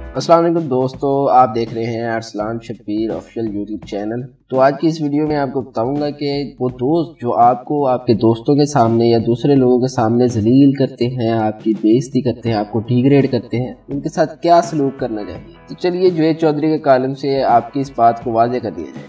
अस्सलाम वालेकुम दोस्तों, आप देख रहे हैं Arsalan Shabbir official YouTube channel. तो आज की इस वीडियो में आपको बताऊंगा कि वो दोस्त जो आपको आपके दोस्तों के सामने या दूसरे लोगों के सामने जलील करते हैं, आपकी बेइज्जती करते हैं, आपको डिग्रेड करते हैं, उनके साथ क्या सलूक करना चाहिए। तो चलिए जुनैद चौधरी के कॉलम से आपकी इस बात को वाज़ेह कर दिया जाए।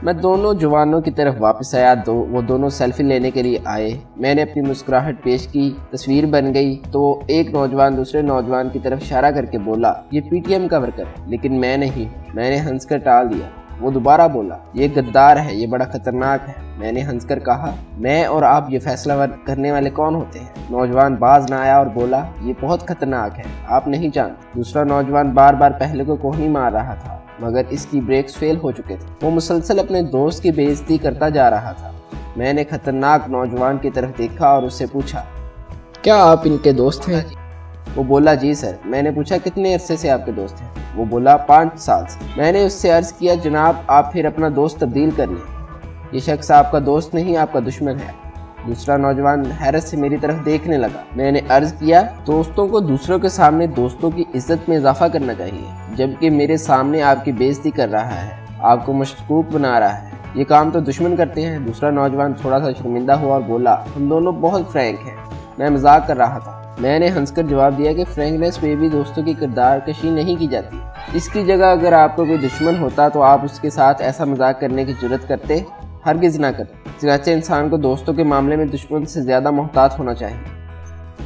मैं दोनों जवानों की तरफ वापस आया। वो दोनों सेल्फी लेने के लिए आए। मैंने अपनी मुस्कुराहट पेश की, तस्वीर बन गई। तो एक नौजवान दूसरे नौजवान की तरफ इशारा करके बोला, ये पीटीएम का वर्कर है। लेकिन मैं नहीं, मैंने हंसकर टाल दिया। वो दोबारा बोला, ये गद्दार है, ये बड़ा खतरनाक है। मैंने हंसकर कहा, मैं और आप ये फैसला करने वाले कौन होते हैं। नौजवान बाज न आया और बोला, ये बहुत खतरनाक है, आप नहीं जानते। दूसरा नौजवान बार बार पहले को कोहनी मार रहा था, मगर इसकी ब्रेक्स फेल हो चुके थे। वो मुसलसल अपने दोस्त की बेइज्जती करता जा रहा था। मैंने खतरनाक नौजवान की तरफ देखा और उससे पूछा, क्या आप इनके दोस्त हैं? वो बोला, जी सर। मैंने पूछा, कितने अरसे से आपके दोस्त हैं? वो बोला, 5 साल से। मैंने उससे अर्ज किया, जनाब आप फिर अपना दोस्त तब्दील कर लें, ये शख्स आपका दोस्त नहीं, आपका दुश्मन है। दूसरा नौजवान हैरत से मेरी तरफ देखने लगा। मैंने अर्ज किया, दोस्तों को दूसरों के सामने दोस्तों की इज्जत में इजाफा करना चाहिए, जबकि मेरे सामने आपकी बेइज्जती कर रहा है, आपको मशकूक बना रहा है। ये काम तो दुश्मन करते हैं। दूसरा नौजवान थोड़ा सा शर्मिंदा हुआ और बोला, हम दोनों बहुत फ्रैंक हैं, मैं मजाक कर रहा था। मैंने हंसकर जवाब दिया कि फ्रैंकनेस में भी दोस्तों की किरदार कशी नहीं की जाती। इसकी जगह अगर आपको कोई दुश्मन होता तो आप उसके साथ ऐसा मजाक करने की जुर्रत करते? हरगिज़ ना करें। चनाचे इंसान को दोस्तों के मामले में दुश्मन से ज़्यादा मोहतात होना चाहिए।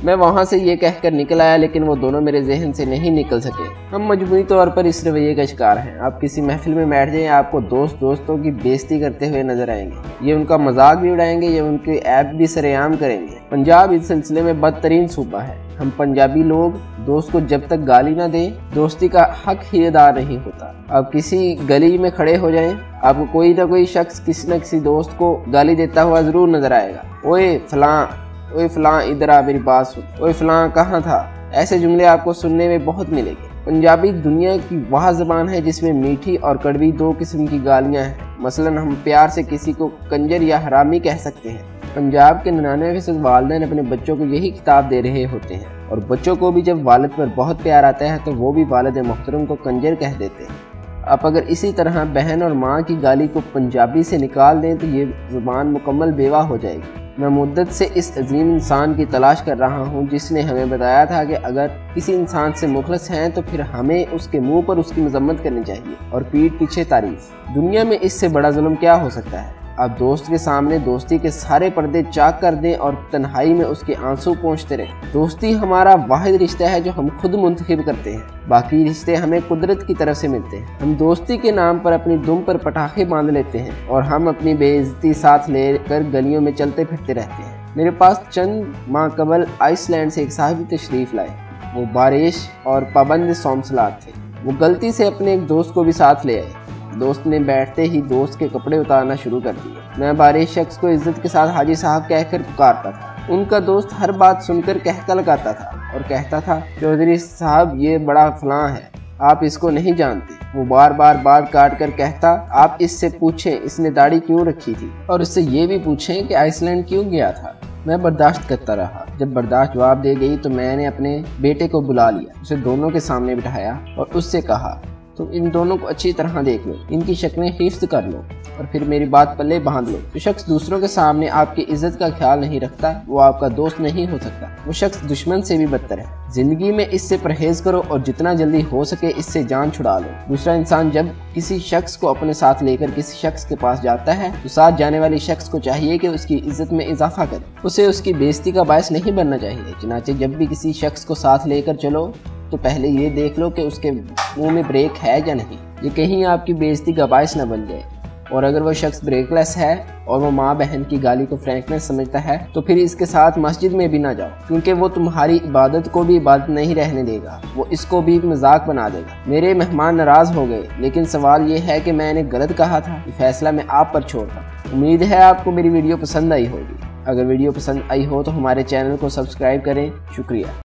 मैं वहाँ से ये कहकर निकल आया, लेकिन वो दोनों मेरे जहन से नहीं निकल सके। हम मजबूरी तौर पर इस रवैये का शिकार हैं। आप किसी महफिल में बैठ जाएं, आपको दोस्तों की बेइज्जती करते हुए नजर आएंगे। ये उनका मजाक भी उड़ाएंगे, ये उनके ऐप भी सरेआम करेंगे। पंजाब इस सिलसिले में बदतरीन सूबा है। हम पंजाबी लोग दोस्त को जब तक गाली ना दें, दोस्ती का हक ही अदा नहीं होता। आप किसी गली में खड़े हो जाएं, आपको कोई ना कोई शख्स किसी न किसी दोस्त को गाली देता हुआ जरूर नजर आएगा। ओए फलां इधर आ, मेरी बात सुन। ओए फलां कहाँ था? ऐसे जुमले आपको सुनने में बहुत मिलेंगे। पंजाबी दुनिया की वह ज़बान है जिसमें मीठी और कड़वी 2 किस्म की गालियाँ हैं। मसलन हम प्यार से किसी को कंजर या हरामी कह सकते हैं। पंजाब के 99% वालिदैन अपने बच्चों को यही खिताब दे रहे होते हैं, और बच्चों को भी जब वालिद पर बहुत प्यार आता है तो वो भी वालिद मोहतरम को कंजर कह देते हैं। आप अगर इसी तरह बहन और माँ की गाली को पंजाबी से निकाल दें तो ये ज़ुबान मुकम्मल बेवा हो जाएगी। मैं मुद्दत से इस अजीम इंसान की तलाश कर रहा हूँ जिसने हमें बताया था कि अगर किसी इंसान से मुखलस हैं तो फिर हमें उसके मुंह पर उसकी मजम्मत करनी चाहिए और पीठ पीछे तारीफ। दुनिया में इससे बड़ा जुल्म क्या हो सकता है? आप दोस्त के सामने दोस्ती के सारे पर्दे चाक कर दें और तन्हाई में उसके आंसू पोंछते रहें। दोस्ती हमारा वाहिद रिश्ता है जो हम खुद मुंतखब करते हैं, बाकी रिश्ते हमें कुदरत की तरफ से मिलते हैं। हम दोस्ती के नाम पर अपनी दुम पर पटाखे बांध लेते हैं और हम अपनी बेइज्जती साथ लेकर गलियों में चलते फिरते रहते हैं। मेरे पास चंद माह कबल आइसलैंड से एक साहिब तशरीफ लाए। वो बारिश और पाबंद सौमसलात थे। वो गलती से अपने एक दोस्त को भी साथ ले आए। दोस्त ने बैठते ही दोस्त के कपड़े उतारना शुरू कर दिए। मैं बारिश शख्स को इज्जत के साथ हाजी साहब कहकर पुकारता था। उनका दोस्त हर बात सुनकर कहका लगाता था और कहता था, चौधरी साहब ये बड़ा फलां है, आप इसको नहीं जानते। वो बार बार बात काट कर कहता, आप इससे पूछें इसने दाढ़ी क्यों रखी थी, और इससे ये भी पूछें कि आइसलैंड क्यों गया था। मैं बर्दाश्त करता रहा। जब बर्दाश्त जवाब दे गई तो मैंने अपने बेटे को बुला लिया, उसे दोनों के सामने बिठाया और उससे कहा, तुम इन दोनों को अच्छी तरह देख लो, इनकी शक्लें हिफ्ज़ कर लो और फिर मेरी बात पल्ले बांध लो। जो शख्स दूसरों के सामने आपकी इज्जत का ख्याल नहीं रखता वो आपका दोस्त नहीं हो सकता, वो शख्स दुश्मन से भी बदतर है। जिंदगी में इससे परहेज करो और जितना जल्दी हो सके इससे जान छुड़ा लो। दूसरा इंसान जब किसी शख्स को अपने साथ लेकर किसी शख्स के पास जाता है तो साथ जाने वाले शख्स को चाहिए कि उसकी इज्जत में इजाफा करे, उसे उसकी बेइज्जती का बायस नहीं बनना चाहिए। चनाचे जब भी किसी शख्स को साथ लेकर चलो तो पहले ये देख लो कि उसके मुंह में ब्रेक है या नहीं, ये कहीं आपकी बेइज्जती का बायस न बन जाए। और अगर वो शख्स ब्रेकलेस है और वो माँ बहन की गाली को फ्रैंकनेस समझता है तो फिर इसके साथ मस्जिद में भी ना जाओ, क्योंकि वो तुम्हारी इबादत को भी इबादत नहीं रहने देगा, वो इसको भी मजाक बना देगा। मेरे मेहमान नाराज हो गए, लेकिन सवाल ये है कि मैंने गलत कहा था। ये फैसला मैं आप पर छोड़ता। उम्मीद है आपको मेरी वीडियो पसंद आई होगी। अगर वीडियो पसंद आई हो तो हमारे चैनल को सब्सक्राइब करें। शुक्रिया।